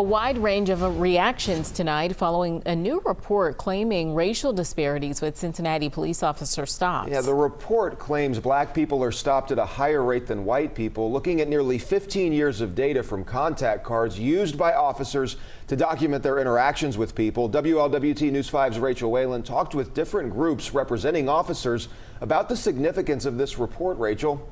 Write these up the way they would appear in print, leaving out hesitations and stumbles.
A wide range of reactions tonight following a new report claiming racial disparities with Cincinnati police officer stops. Yeah, the report claims black people are stopped at a higher rate than white people, looking at nearly 15 years of data from contact cards used by officers to document their interactions with people. WLWT News 5's Rachel Whalen talked with different groups representing officers about the significance of this report. Rachel.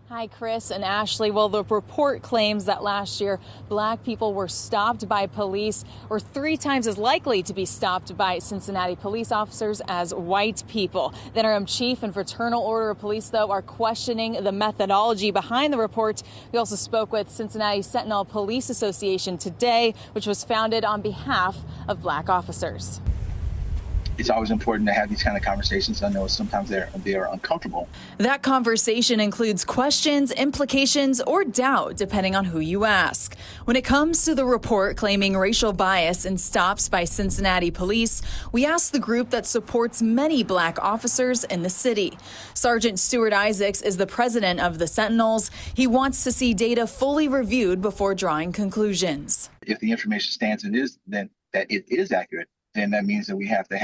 Hi, Chris and Ashley. Well, the report claims that last year black people were stopped by police or 3 times as likely to be stopped by Cincinnati police officers as white people. The interim chief and fraternal order of police, though, are questioning the methodology behind the report. We also spoke with Cincinnati Sentinel Police Association today, which was founded on behalf of black officers. It's always important to have these kind of conversations. I know sometimes they're uncomfortable. That conversation includes questions, implications, or doubt, depending on who you ask. When it comes to the report claiming racial bias in stops by Cincinnati police, we asked the group that supports many black officers in the city. Sergeant Stuart Isaacs is the president of the Sentinels. He wants to see data fully reviewed before drawing conclusions. If the information stands and that it is accurate, then that means that we have to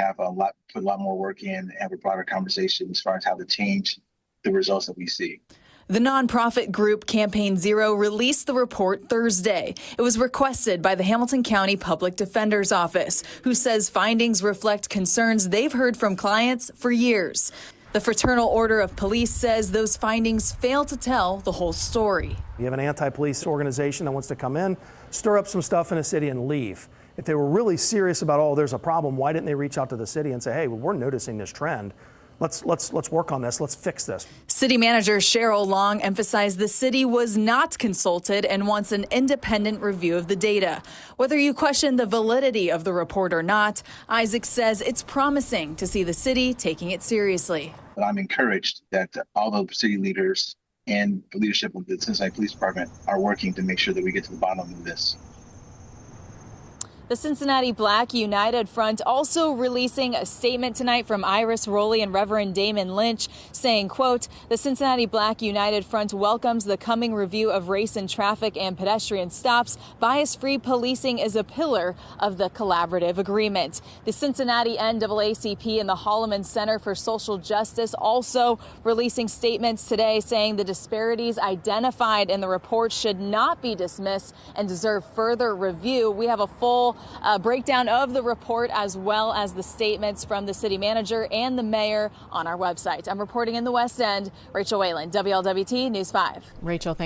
put a lot more work in and have a broader conversation as far as how to change the results that we see. The nonprofit group Campaign Zero released the report Thursday. It was requested by the Hamilton County Public Defender's Office, who says findings reflect concerns they've heard from clients for years. The Fraternal Order of Police says those findings fail to tell the whole story. You have an anti-police organization that wants to come in, stir up some stuff in a city and leave. If they were really serious about, oh, there's a problem, why didn't they reach out to the city and say, hey, we're noticing this trend. Let's work on this. Let's fix this. City Manager Cheryl Long emphasized the city was not consulted and wants an independent review of the data. Whether you question the validity of the report or not, Isaac says it's promising to see the city taking it seriously. But I'm encouraged that all the city leaders and the leadership of the Cincinnati Police Department are working to make sure that we get to the bottom of this. The Cincinnati Black United Front also releasing a statement tonight from Iris Rowley and Reverend Damon Lynch saying, quote, the Cincinnati Black United Front welcomes the coming review of race in traffic and pedestrian stops. Bias-free policing is a pillar of the collaborative agreement. The Cincinnati NAACP and the Holloman Center for Social Justice also releasing statements today saying the disparities identified in the report should not be dismissed and deserve further review. We have a full breakdown of the report as well as the statements from the city manager and the mayor on our website. I'm reporting in the West End, Rachel Whalen, WLWT News 5. Rachel, thank you.